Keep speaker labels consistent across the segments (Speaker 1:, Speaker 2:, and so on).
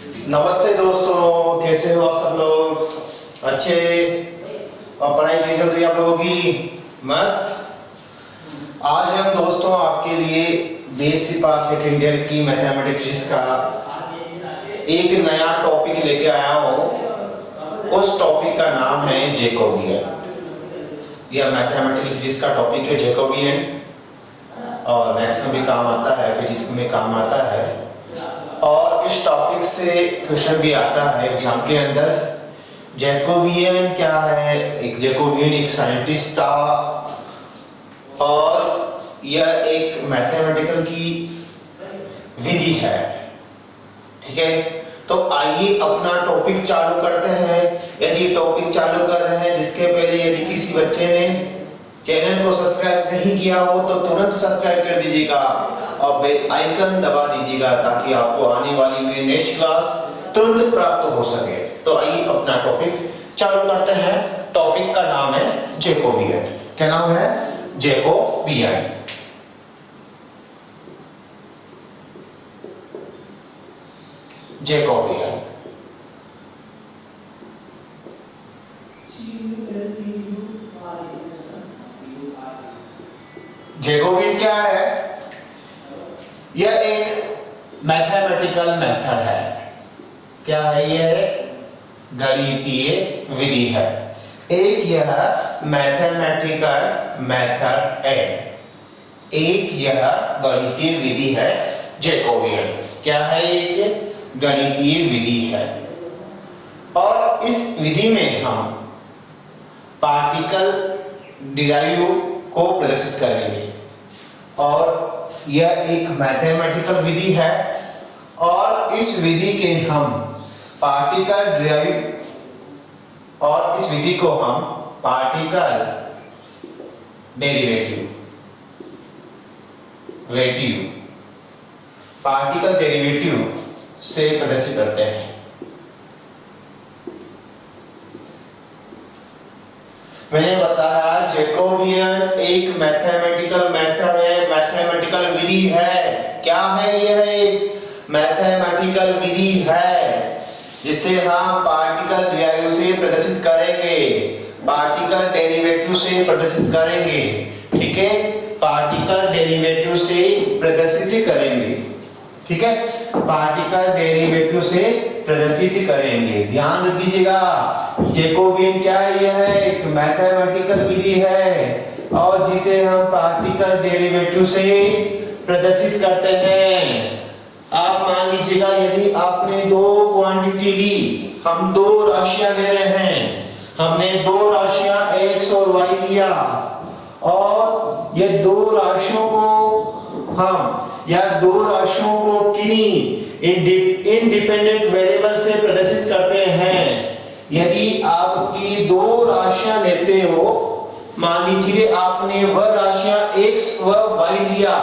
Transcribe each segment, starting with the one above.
Speaker 1: नमस्ते दोस्तों, कैसे हो आप सब लोग? अच्छे? और पढ़ाई कैसी चल रही है आप लोगों की? मस्त। आज हम दोस्तों आपके लिए बेसिक पास सेकेंडरी की मैथमेटिक्स का एक नया टॉपिक लेके आया हूँ। उस टॉपिक का नाम है जैकोबियन। यह मैथमेटिकल फिजिक्स का टॉपिक है जैकोबियन, और मैथ्स में भी काम आता है, फिजिक्स में काम आता है। और इस टॉपिक से क्वेश्चन भी आता है एग्जाम के अंदर। जैकोबियन क्या है? एक जैकोबियन एक साइंटिस्ट था और यह एक मैथमेटिकल की विधि है। ठीक है, तो आइए अपना टॉपिक चालू करते हैं। यदि टॉपिक चालू कर रहे हैं जिसके पहले यदि किसी बच्चे ने चैनल को सब्सक्राइब नहीं किया हो तो तुरंत सब्सक्राइब कर दीजिएगा और बेल आइकन दबा दीजिएगा ताकि आपको आने वाली मेरी नेक्स्ट क्लास तुरंत प्राप्त हो सके। तो आइए अपना टॉपिक चालू करते हैं। टॉपिक का नाम है जैकोबियन। क्या नाम है? जैकोबियन। जैकोबियन जैकोबियन क्या है? यह एक मैथमेटिकल मेथड है। क्या है? यह गणितीय विधि है। एक यह मैथमेटिकल मेथड है, एक यह गणितीय विधि है जैकोबियन। क्या है? एक गणितीय विधि है। और इस विधि में हम पार्टिकल डिराइव को प्रदर्शित करेंगे। और यह एक मैथमेटिकल विधि है और इस विधि के हम पार्टिकल डिराइव और इस विधि को हम पार्टिकल डेरिवेटिव से प्रदर्शित करते हैं। मैंने बताया जैकोबियन एक मैथमेटिकल मेथड है, मैथमेटिकल विधि है। क्या है? यह एक मैथमेटिकल विधि है जिसे हम पार्टिकल डिराइव से प्रदर्शित करेंगे, पार्टिकल डेरिवेटिव से प्रदर्शित करेंगे। ठीक है, पार्टिकल डेरिवेटिव से प्रदर्शित करेंगे। ठीक है, पार्टिकल डेरिवेटिव से प्रदर्शित करेंगे। ध्यान दीजिएगा, जैकोबियन क्या है? यह है एक मैथमेटिकल विधि है और जिसे हम पार्टिकल डेरिवेटिव से प्रदर्शित करते हैं। आप मान लीजिएगा यदि आपने दो क्वांटिटी ली, हम दो राशियां ले रहे हैं, हमने दो राशियां x और y लिया और ये दो राशियों को किन्हीं इंडिपेंडेंट वेरिएबल से प्रदर्शित करते हैं। यदि आप किन्हीं दो राशियां लेते हो, मान लीजिए आपने वह राशियां x व y लिया,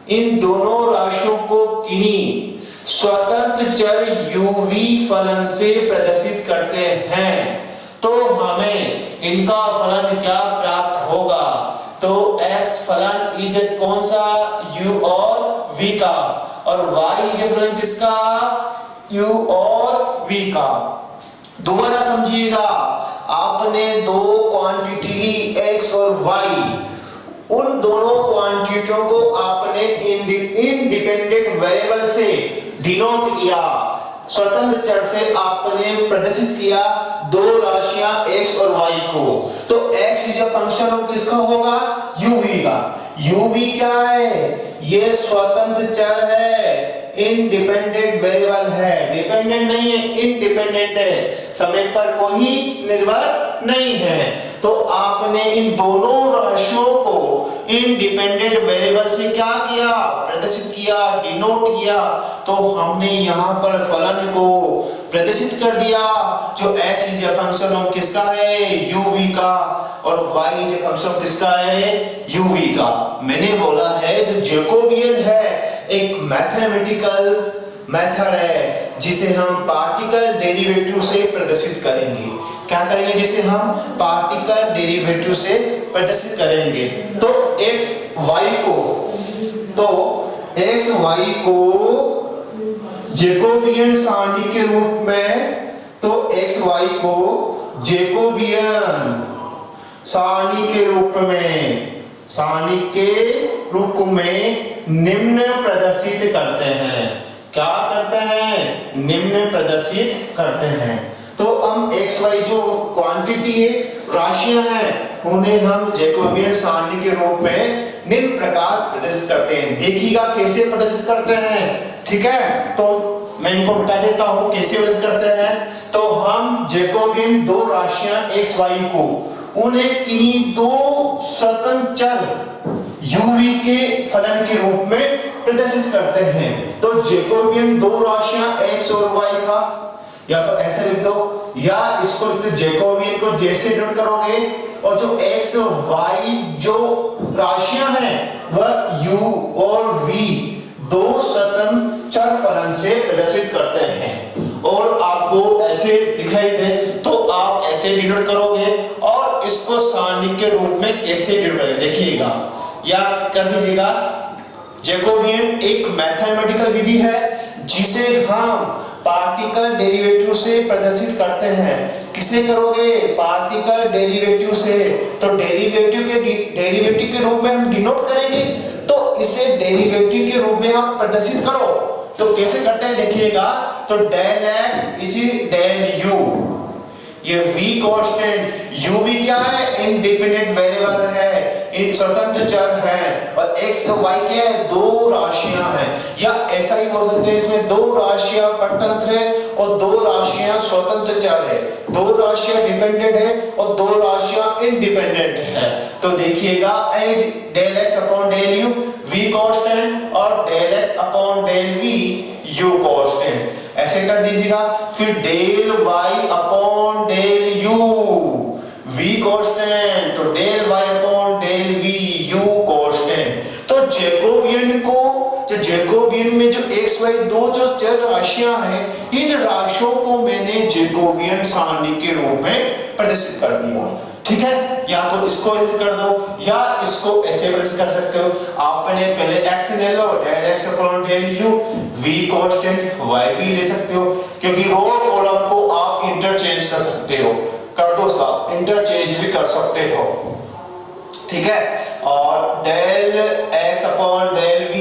Speaker 1: इन दोनों राशियों को किन्हीं स्वतंत्र चर u v फलन से प्रदर्शित करते हैं, तो हमें इनका फलन क्या प्राप्त होगा? तो x फलन इज कौन सा? u और v का, और y इज फलन किसका? u और v का। दोबारा समझिएगा, आपने दो क्वांटिटी ली x और y, उन दोनों क्वांटिटियों को आपने इंडिपेंडेंट वेरिएबल से डिनोट किया, स्वतंत्र चर से आपने प्रदर्शित किया दो राशियां x और y को। तो x is a function of किसका होगा? uv का। uv क्या है? ये स्वतंत्र चर है, इंडिपेंडेंट वेरिएबल है। डिपेंडेंट नहीं है, इंडिपेंडेंट है, समय पर कोई निर्भर नहीं है। तो आपने इन दोनों राशियों को इंडिपेंडेंट वेरिएबल से क्या किया? प्रदर्शित किया, डिनोट किया। तो हमने यहाँ पर फलन को प्रदर्शित कर दिया, जो x is a function of किसका है? uv का, और y is a function of किसका है? uv का। मैंने बोला है जो जैकोबियन है एक मैथमेटिकल मेथड है जिसे हम पार्टिकल डेरिवेटिव से प्रदर्शित करेंगे। क्या करेंगे? जिसे हम पार्टिकल डेरिवेटिव से प्रदर्शित करेंगे। तो x y को जैकोबियन सारणी के रूप में, तो एक्स वाई को जैकोबियन सारणी के रूप में निम्न प्रदर्शित करते हैं। क्या करते हैं? निम्न प्रदर्शित करते हैं। तो हम एक्स वाई जो क्वांटिटी है, राशियां हैं, उन्हें हम जैकोबियन सारणी के रूप में निम्न प्रकार प्रदर्शित करते हैं। देखिएगा कैसे प्रदर्शित करते हैं, ठीक है। तो मैं इनको बता देता हूं कैसे प्रदर्शित करते हैं। तो हम जैकोबियन दो राशियां एक्स वाई को उन्हें किन्हीं दो स्वतंत्र चर यूवी के फलन के रूप में प्रदर्शित करते हैं। तो जैकोबियन दो राशियां एक्स और वाई का, या तो ऐसे लिख दो, या इसको लिख दो, जैकोबियन को जैसे नोट करोगे और जो एक्स और वाई जो राशियां हैं वह यू और वी दो स्वतंत्र चर फलन से प्रदर्शित करते हैं। और आपको ऐसे दिखाई दे तो आप ऐसे डिनोट करोगे, और इसको सारणी के रूप में कैसे डिनोट करेंगे देखिएगा, या कर दीजिएगा। जैकोबियन एक मैथमेटिकल विधि है जिसे हम पार्टिकल डेरिवेटिव से प्रदर्शित करते हैं। किसे करोगे? पार्टिकल डेरिवेटिव से। तो डेरिवेटिव के रूप में हम डिनोट करेंगे, तो इसे डेरिवेटिव के रूप में आप प्रदर्शित करो। तो कैसे करते हैं देखिएगा। तो del X is del U, ये v कांस्टेंट, u v क्या है? इंडिपेंडेंट वेरिएबल है, इन स्वतंत्र चर है, और x और y क्या है? दो राशियां हैं। या ऐसा ही बोल सकते हैं, इसमें दो राशियां परतंत्र है और दो राशियां स्वतंत्र चर है। दो राशियां डिपेंडेंट है और दो राशियां इंडिपेंडेंट है। तो देखिएगा, as del x upon del u v constant और del x upon del v u constant, ऐसे कर दीजिएगा। फिर del y upon del u v constant, तो del y upon del v u constant. तो जैकोबियन में जो x y दो जो चर राशियां हैं, इन राशियों को मैंने जैकोबियन सारणी के रूप में प्रदर्शित कर दिया, ठीक है। या तो इसको ऐसे कर दो, या इसको ऐसे प्रदर्शित कर सकते हो। आपने पहले x ले लो, del x upon del u v constant, y भी ले सकते हो, क्योंकि रो और कॉलम को आप इंटरचेंज कर सकते हो। कर दो साहब, इंटरचेंज भी कर सकते हो, ठीक है। और del x upon del v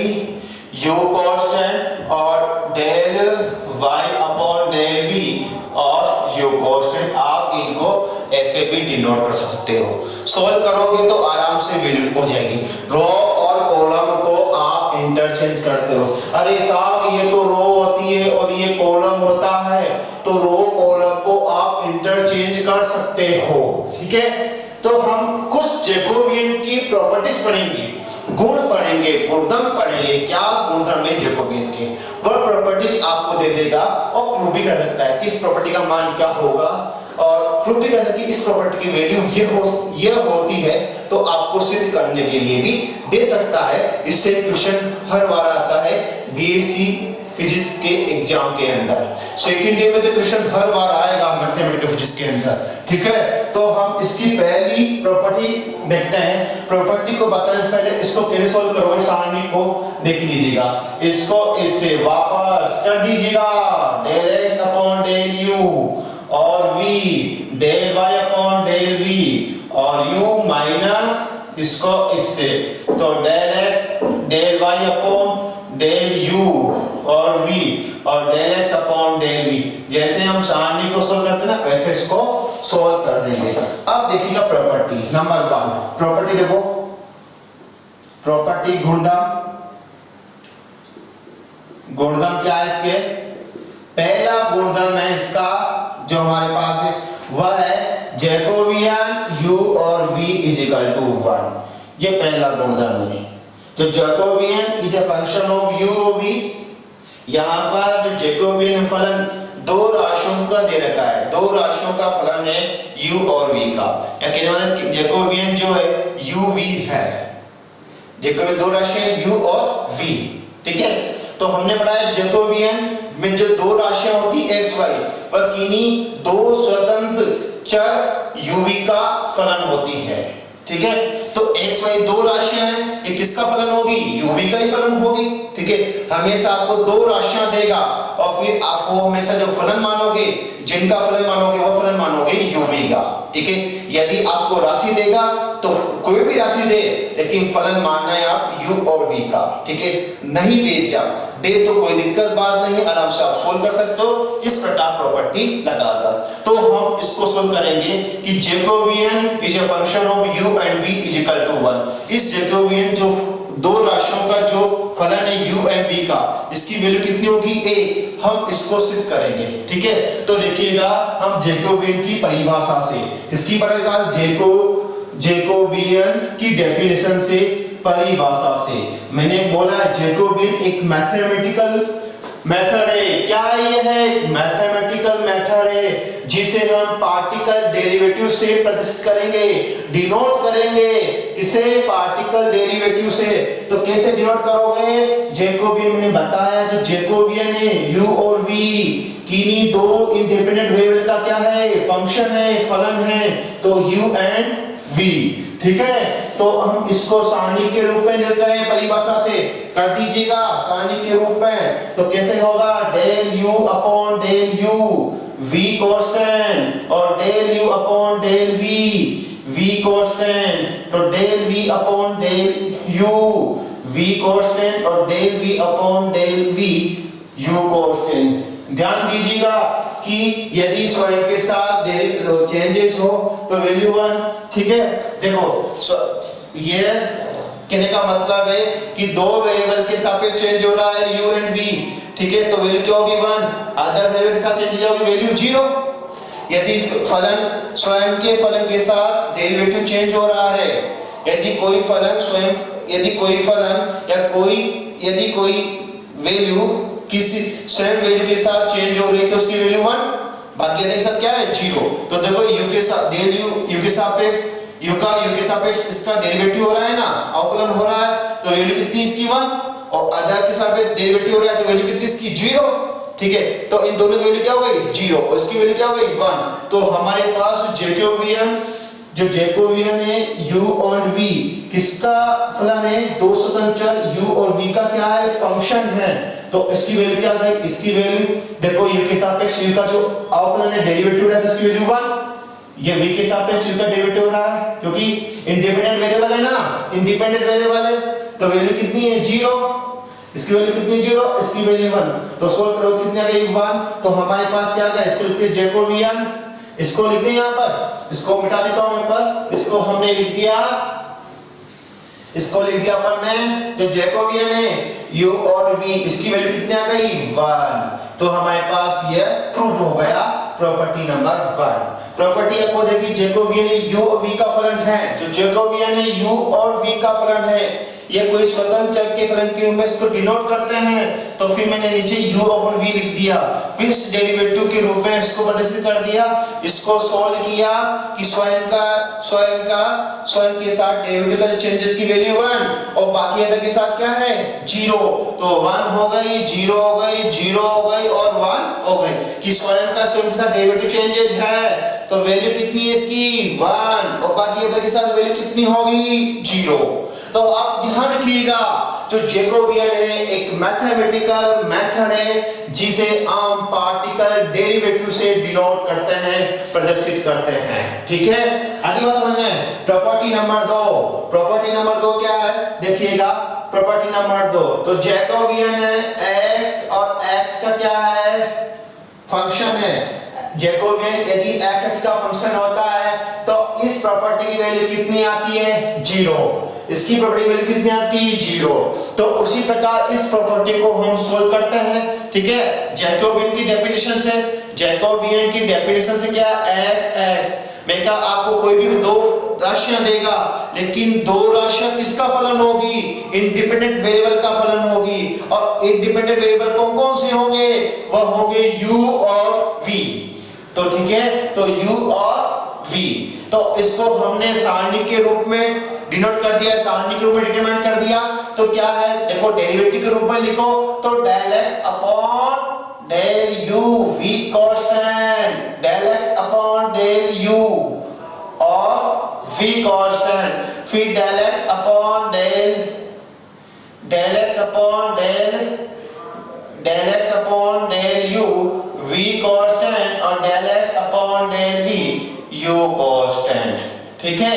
Speaker 1: u constant और del y upon del v और u कांस्टेंट, आप इनको ऐसे भी डिनोट कर सकते हो। सॉल्व करोगे तो आराम से वैल्यू हो जाएगी। रो और कॉलम को आप इंटरचेंज करते हो। अरे साहब, ये तो रो होती है और ये कॉलम होता है, तो रो कॉलम को आप इंटरचेंज कर सकते हो, ठीक है। तो हम कुछ जैकोबियन की प्रॉपर्टीज पढ़ेंगे, गुण पढ़ेंगे, गुणधर्म पढ़ेंगे। क्या गुणधर्म है जैकोबियन के, वह प्रॉपर्टीज आपको दे देगा और प्रूव भी कर सकता है किस प्रॉपर्टी का मान क्या होगा, और प्रूव भी कर सकता है कि इस प्रॉपर्टी की वैल्यू ये होती है। तो आपको सिद्ध करने के लिए भी दे सकता है। इससे क्वेश्चन हर बार आता है बीएससी फिजिक्स के एग्जाम के अंदर। सेकंड ईयर में तो क्वेश्चन हर बार आएगा मैथमेटिकल फिजिक्स के अंदर, ठीक है। तो हम इसकी पहली प्रॉपर्टी देखते हैं। प्रॉपर्टी को बताने से पहले इसको कैसे सॉल्व करोगे, सारणी को देख लीजिएगा। इसको इससे वापस कर दीजिएगा, del x upon del u और v del y upon del v और u माइनस इसको इससे, तो del x del y upon del u और v और del x upon del v। जैसे हम सारणी को सॉल्व करते हैं ना, वैसे इसको सॉल्व कर देंगे। अब देखिएगा प्रॉपर्टी नंबर 1, प्रॉपर्टी देखो, प्रॉपर्टी गुणधर्म। गुणधर्म क्या है इसके? पहला गुणधर्म है इसका जो हमारे पास है, वह है जैकोबियन u और v इज इक्वल टू 1। ये पहला गुणधर्म है। जो Jacobian is a function of u और v। यहाँ पर जो जैकोबियन फलन दो राशियों का दे रखा है, दो राशियों का फलन है u और v का। या कहने मतलब जैकोबियन जो है u v है, जैकोबियन दो राशियां u और v, ठीक है। तो हमने पढ़ा जैकोबियन में जो दो राशियां होती x y, वह किन्हीं दो स्वतंत्र चर u v का फलन होती है, ठीक है। तो x y दो राशियां हैं, ये किसका फलन होगी? u v का ही फलन होगी। ठीक है, हमेशा आपको दो राशियां देगा और फिर आपको हमेशा जो फलन मानोगे, जिनका फलन मानोगे वो फलन मानोगे u v का। ठीक है, यदि आपको राशि देगा तो कोई भी राशि दे, लेकिन फलन मानना है आप u और v का। ठीक है, नहीं दे, जब दे तो कोई दिक्कत बात नहीं, आराम से आप सोल्व कर सकते हो इस प्रकार प्रॉपर्टी लगाकर। तो हम इसको सोल्व करेंगे कि Jacobian is a function of u and v is equal to 1। इस जैकोबियन जो दो राशियों का जो फलन है u एंड v का, इसकी वैल्यू कितनी होगी? a। हम इसको सिद्ध करेंगे। ठीक है, तो देखिएगा हम जैकोबियन की परिभाषा से, इसकी परिभाषा जैकोबियन की डेफिनेशन से, परिभाषा से मैंने बोला जैकोबियन एक मैथमेटिकल मेथड है। क्या ये है? मैथमेटिकल मेथड है जिसे हम पार्टिकल डेरिवेटिव से प्रदर्शित करेंगे, डिनोट करेंगे। किसे? पार्टिकल डेरिवेटिव से। तो कैसे डिनोट करोगे? जैकोबियन मैंने बताया, जो जैकोबियन है u और v किन्हीं दो इंडिपेंडेंट वेरिएबल का क्या है? फंक्शन है, फलन है। तो u एंड v। ठीक है, तो हम इसको सारणी के रूप में निकाल करें, परिभाषा से कर दीजिएगा सारणी के रूप में। तो कैसे होगा? Del u upon del u, v constant, और del u upon del v, v constant. तो del v upon del u, v constant, और del v upon del v, u constant. ध्यान दीजिएगा कि यदि स्वयं के साथ चेंजेस हो तो वैल्यू 1। ठीक है, देखो ये कहने का मतलब है कि दो वेरिएबल के सापेक्ष चेंज हो रहा है u एंड v। ठीक है, तो वैल्यू क्या होगी? 1। अदर वेरिएबल के साथ चेंज होगी वैल्यू 0। यदि फलन स्वयं के फलन के साथ डेरिवेटिव चेंज हो रहा है, यदि कोई फलन यदि कोई वैल्यू किसी स्वयं वैल्यू के साथ चेंज हो रही है तो उसकी वैल्यू 1, बाकी के साथ क्या है? 0। तो देखो u के साथ डेल u के सापेक्ष u के सापेक्ष इसका डेरिवेटिव हो रहा है ना, अवकलन हो रहा है, तो वैल्यू कितनी इसकी? 1। और अदर के सापेक्ष डेरिवेटिव हो रहा है तो वैल्यू कितनी इसकी? 0। ठीक है, तो इन दोनों की वैल्यू क्या हो गई? 0, और इसकी वैल्यू क्या हो गई? 1। तो हमारे पास जैकोबियन है u और v, किसका फलन है? दो स्वतंत्र चर u और v का क्या है? फंक्शन है। तो इसकी वैल्यू क्या है? इसकी वैल्यू देखो u के सापेक्ष u का जो अवकलन है, डेरिवेटिव है, तो इसकी वैल्यू 1। ये v के सापेक्ष u का डेरिवेटिव हो रहा है क्योंकि इंडिपेंडेंट वेरिएबल है ना, इंडिपेंडेंट वेरिएबल है, तो वैल्यू कितनी है? 0। इसकी वैल्यू कितनी? 0, इसकी वैल्यू 1। तो सोल्व करो, कितनी आ गई? 1। तो हमारे पास क्या है? इसको लिखते हैं जैकोबियन, इसको लिखते हैं यहां पर, इसको मिटा देता हूं मैं पर, इसको हमने लिख दिया, इसको लिख दिया अपन ने जो जैकोबियन है u और v, इसकी वैल्यू कितनी आ गई? 1। तो हमारे पास ये प्रूव हो गया प्रॉपर्टी नंबर 1। प्रॉपर्टी आपको देखिए, जैकोबियन u और v का फलन है, जो जैकोबियन है u और v का फलन है, ये कोई स्वतंत्र चर के फलन के रूप में इसको डिनोट करते हैं। तो फिर मैंने नीचे u और v लिख दिया, फिर इस डेरिवेटिव के रूप में इसको प्रदर्शित कर दिया, इसको सोल्व किया कि स्वयं के साथ डेरिवेटिव का चेंजेस की वैल्यू 1 और बाकी अदर के साथ क्या है? 0। तो 1 हो गई, 0 हो गई, 0 हो गई और 1 हो गई कि स्वयं के साथ डेरिवेटिव चेंजेस है। तो वैल्यू कितनी है इसकी? 1, और बाकी अदर के साथ वैल्यू कितनी होगी? 0। तो आप ध्यान रखिएगा, जो जैकोबियन है एक मैथमेटिकल मेथड है जिसे आम पार्टिकल डेरिवेटिव से डिनोट करते हैं, प्रदर्शित करते हैं। ठीक है, आगे बात समझ में। प्रॉपर्टी नंबर 2, प्रॉपर्टी नंबर 2 क्या है? देखिएगा प्रॉपर्टी नंबर 2, तो जैकोबियन है x और x का क्या है? फंक्शन है। जैकोबियन यदि x का फंक्शन होता है तो इस प्रॉपर्टी की वैल्यू कितनी आती है? 0। इसकी प्रॉपर्टी वैल्यू कितनी आती है? 0। तो उसी प्रकार इस प्रॉपर्टी को हम सोल्व करते हैं। ठीक है, जैकोबियन की डेफिनेशन से क्या? x मैं क्या आपको कोई भी दो राशियां देगा, लेकिन दो राशियां किसका फलन होगी? इंडिपेंडेंट वेरिएबल का फलन होगी। और इंडिपेंडेंट वेरिएबल कौन से होंगे? वह होंगे u और v। तो ठीक है, तो u और v, तो इसको हमने सारणी के रूप में डिनोट कर दिया, सारणी के रूप में डिटरमाइन कर दिया। तो क्या है? देखो डेरिवेटिव के रूप में लिखो, तो del x upon del u, v constant, del x upon del u और v कांस्टेंट। फिर del X upon del U v constant और del X upon del v u constant. ठीक है,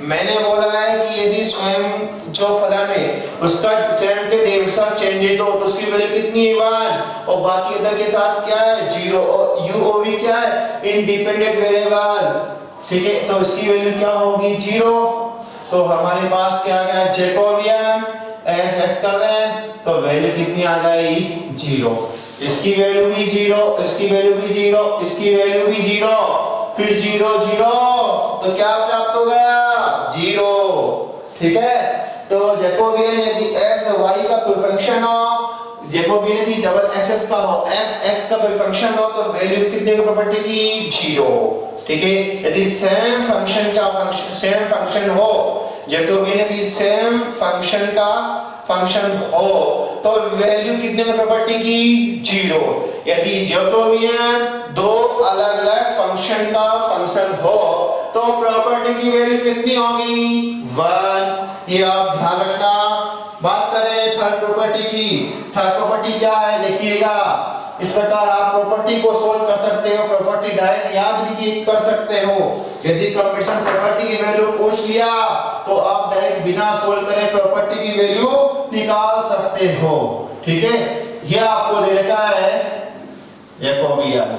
Speaker 1: मैंने बोला है कि यदि स्वयं जो फलन है उसका स्वयं के डेट साथ चेंज है तो उसकी वैल्यू कितनी है 1 और बाकी अदर के साथ क्या है 0 और u और v क्या है इंडिपेंडेंट वेरिएबल। ठीक है, तो इसकी वैल्यू क्या होगी 0। तो हमारे पास क्या आ गया जैकोबियन x कर दें तो वैल्यू कितनी आ गई 0, इसकी वैल्यू भी 0, इसकी वैल्यू भी 0, इसकी वैल्यू भी 0, फिर 0 0 तो क्या प्राप्त हो गया 0। ठीक है, तो जैकोबियन यदि x और y का कोई फंक्शन हो, जैकोबियन यदि डबल एक्स का हो, x का कोई फंक्शन हो तो वैल्यू कितने की प्रॉपर्टी की 0। ठीक है, यदि सेम फंक्शन हो, जैकोबियन यदि सेम फंक्शन का फंक्शन हो तो वैल्यू कितने में प्रॉपर्टी की 0। यदि जैकोबियन दो अलग-अलग फंक्शन का फंक्शन हो तो प्रॉपर्टी की वैल्यू कितनी होगी 1। ये आप ध्यान रखना। बात करें थर्ड प्रॉपर्टी की। थर्ड प्रॉपर्टी क्या है देखिएगा, इस प्रकार आप प्रॉपर्टी को सोल्व कर सकते हो, प्रॉपर्टी डायरेक्ट याद भी कर सकते हो। यदि कंपटीशन प्रॉपर्टी की वैल्यू पूछ लिया तो आप डायरेक्ट बिना सोल्व करे प्रॉपर्टी की वैल्यू निकाल सकते हो। ठीक है, यह आपको दे रखा है जैकोबियन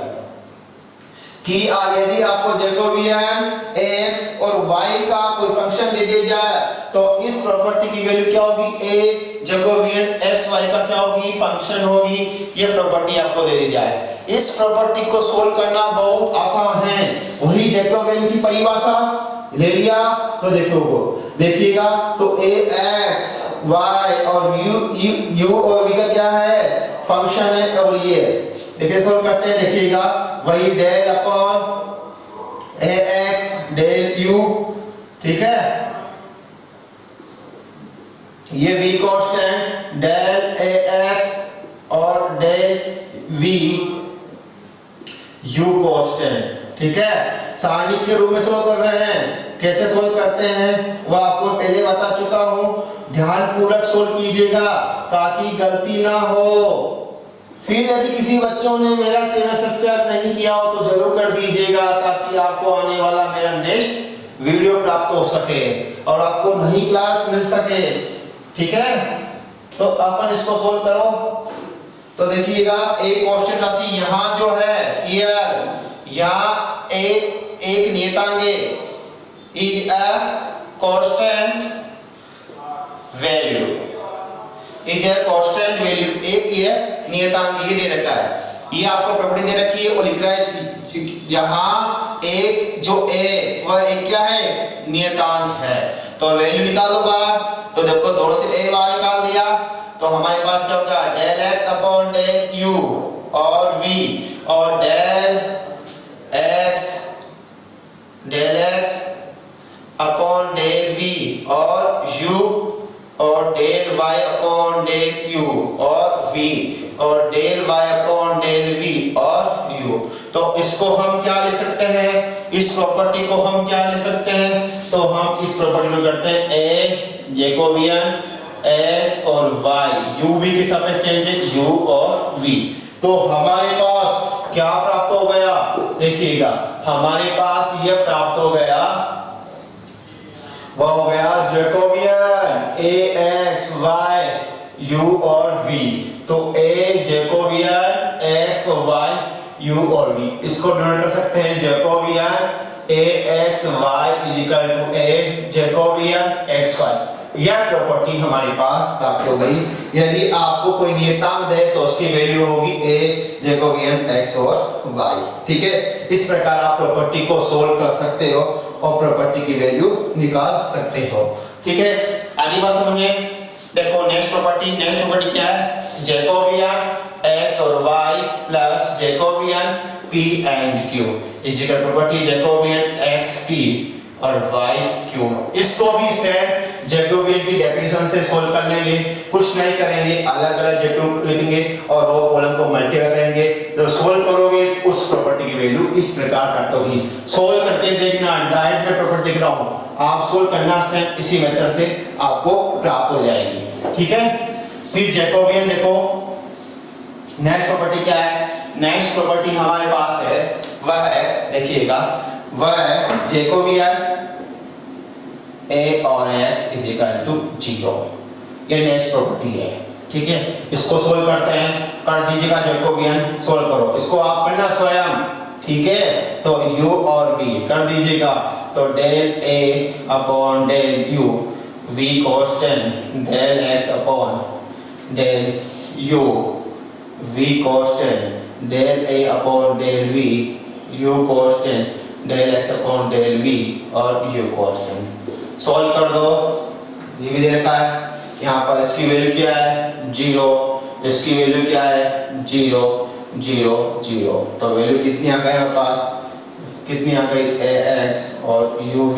Speaker 1: कि यदि आपको जैकोबियन x और y का कोई फंक्शन दे दिया जाए तो इस प्रॉपर्टी की वैल्यू क्या होगी a जैकोबियन x y का क्या होगी फंक्शन होगी। ये प्रॉपर्टी आपको दे दी जाए, इस प्रॉपर्टी को सोल्व करना बहुत आसान है। वही जैकोबियन की परिभाषा ले लिया तो देखिएगा तो a x y और u और v का क्या है फंक्शन है और ये देखिए सोल्व करते हैं। देखिएगा वही del upon ax del u। ठीक है, ये v कांस्टेंट डेल ax और डेल v u कांस्टेंट। ठीक है, सारणी के रूप में सोल्व कर रहे हैं। कैसे सोल्व करते हैं वो आपको पहले बता चुका हूं, ध्यानपूर्वक सोल्व कीजिएगा ताकि गलती ना हो। फिर यदि किसी बच्चों ने मेरा चैनल सब्सक्राइब नहीं किया हो तो जरूर कर दीजिएगा ताकि आपको आने वाला मेरा नेक्स्ट वीडियो प्राप्त हो सके और आपको नई क्लास मिल सके। ठीक है, तो अपन इसको सोल्व करो तो देखिएगा एक कांस्टेंट राशि यहां जो है हियर यहां एक नियतांक is a constant value, is a constant value, एक ये नियतांक ये दे रखा है, ये आपको प्रॉपर्टी दे रखी है और लिख रहा है जहां एक जो a वह एक क्या है नियतांक है। तो वैल्यू निकालो बाहर, तो देखो दोनों से a बाहर निकाल दिया तो हमारे पास क्या होगा del x upon del u और v और del x upon del v और u और del y upon del u और v और del y upon del v और u। तो इसको हम क्या ले सकते हैं, इस प्रॉपर्टी को हम क्या ले सकते हैं, तो हम इस प्रॉपर्टी को करते हैं a जैकोबियन x और y u v के सापेक्ष चेंज है u और v। तो हमारे पास क्या प्राप्त हो गया देखिएगा, हमारे पास यह प्राप्त हो गया वह हो गया जैकोबियन ax y u और v। तो a जैकोबियन x और y u और v, इसको डिनोट कर सकते हैं Jacobian ax y = a Jacobian x y। यह प्रॉपर्टी हमारे पास प्राप्त हो गई। यदि आपको कोई नियतांक दे तो उसकी वैल्यू होगी a जैकोबियन x और y। ठीक है, इस प्रकार आप प्रॉपर्टी को सोल्व कर सकते हो और प्रॉपर्टी की वैल्यू निकाल सकते हो। ठीक है, आगे बात समझ में। देखो नेक्स्ट प्रॉपर्टी क्या है, जैकोबियन x और y plus Jacobian p and q is equal property Jacobian x p और y q। इसको भी सेम जैकोबियन की डेफिनेशन से सोल्व कर लेंगे, कुछ नहीं करेंगे, अलग-अलग जैकोबियन लिखेंगे और रो कॉलम को मल्टीप्लाई करेंगे। तो सोल्व करोगे उस प्रॉपर्टी की वैल्यू इस प्रकार प्राप्त होगी। सोल्व करके देखना, डायरेक्ट में प्रॉपर्टी लिख रहा हूं, आप सोल्व करना सेम इसी मेथड से आपको प्राप्त हो जाएगी। ठीक है, फिर जैकोबियन देखो, नेक्स्ट प्रॉपर्टी क्या है? नेक्स्ट प्रॉपर्टी हमारे पास है वह है, देखिएगा, वह है जैकोबियन a और x इज इक्वल टू 0। ये नेक्स्ट प्रॉपर्टी है। ठीक है, इसको सोल्व करते हैं, कर दीजिएगा जैकोबियन, सोल्व करो, इसको आप करना स्वयं। ठीक है, तो u और v कर दीजिएगा, तो del a upon del u, v constant, del x upon del u, v constant, del a upon del v, u constant, del x upon del v और u कांस्टेंट। सॉल्व कर दो, ये भी दे देता है, यहाँ पर इसकी वैल्यू क्या है 0, इसकी वैल्यू क्या है 0 0 0, तो वैल्यू कितनी आ गई हमारे पास, कितनी आ गई ax और uv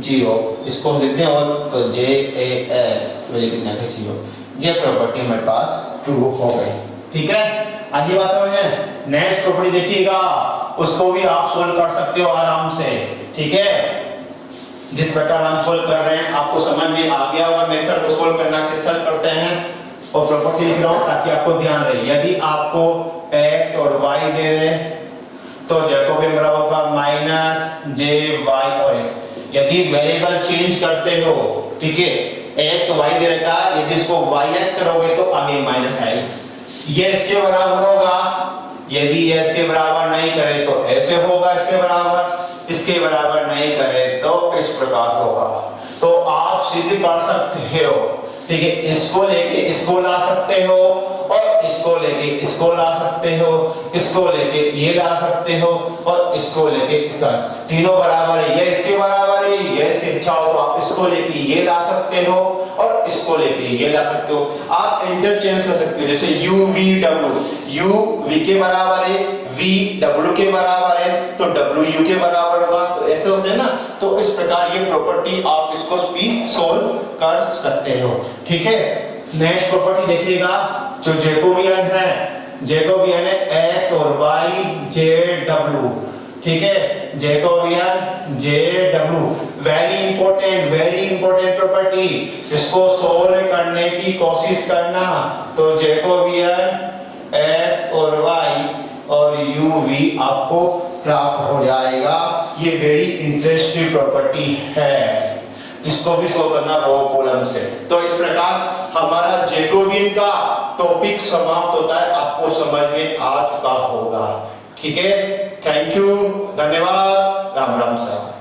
Speaker 1: 0, इसको लिखते हैं और तो jax वैल्यू कितनी आ गई 0। ये प्रॉपर्टी हमारे पास ट्रू हो गई। ठीक है, आगे बात समझ में। नेक्स्ट प्रॉपर्टी देखिएगा, उसको भी आप सोल्व कर सकते हो आराम से। ठीक है, जिस प्रकार हम सोल्व कर रहे हैं आपको समझ में आ गया होगा मेथड को सोल्व करना कैसे करते हैं, और प्रॉपर्टी लिख रहा हूं ताकि आपको ध्यान रहे। यदि आपको x और y दे दे तो जैकोबियन बराबर होगा माइनस जे वाई और x। यदि वेरिएबल चेंज करते हो, ठीक है, x y दे रखा, यदि इसको yx करोगे तो आगे माइनस आएगा, ये इसके बराबर होगा। यदि ये इसके बराबर नहीं करे तो ऐसे होगा, इसके बराबर, इसके बराबर नहीं करे तो इस प्रकार होगा। तो आप सिद्ध कर सकते हो, ठीक है, इसको लेके इसको ला सकते हो और इसको लेके इसको ला सकते हो, इसको लेके ये ला सकते हो और इसको लेके इसका, तीनों बराबर है, ये इसके बराबर है, ये इसके, इच्छा हो तो आप इसको लेके ये ला सकते हो और इसको लेके ये ला सकते हो। आप इंटरचेंज कर सकते हो, जैसे u v w, u v के बराबर है, v w के बराबर है, तो w u के बराबर होगा, तो ऐसे होते हैं ना। तो इस प्रकार ये प्रॉपर्टी आप इसको भी सोल्व कर सकते हो। ठीक है, नेक्स्ट प्रॉपर्टी देखिएगा जो जैकोबियन है, जैकोबियन है x और y z w। ठीक है, Jacobian z w, very important property, इसको सोल्व करने की कोशिश करना। तो जैकोबियन x और y और u v आपको प्राप्त हो जाएगा। ये वेरी इंटरेस्टिंग प्रॉपर्टी है, इसको भी सोल्व करना रो कॉलम से। तो इस प्रकार हमारा जैकोबियन का टॉपिक समाप्त होता है, आपको समझ में आ चुका होगा। ठीक है, थैंक यू, धन्यवाद, राम राम साहब।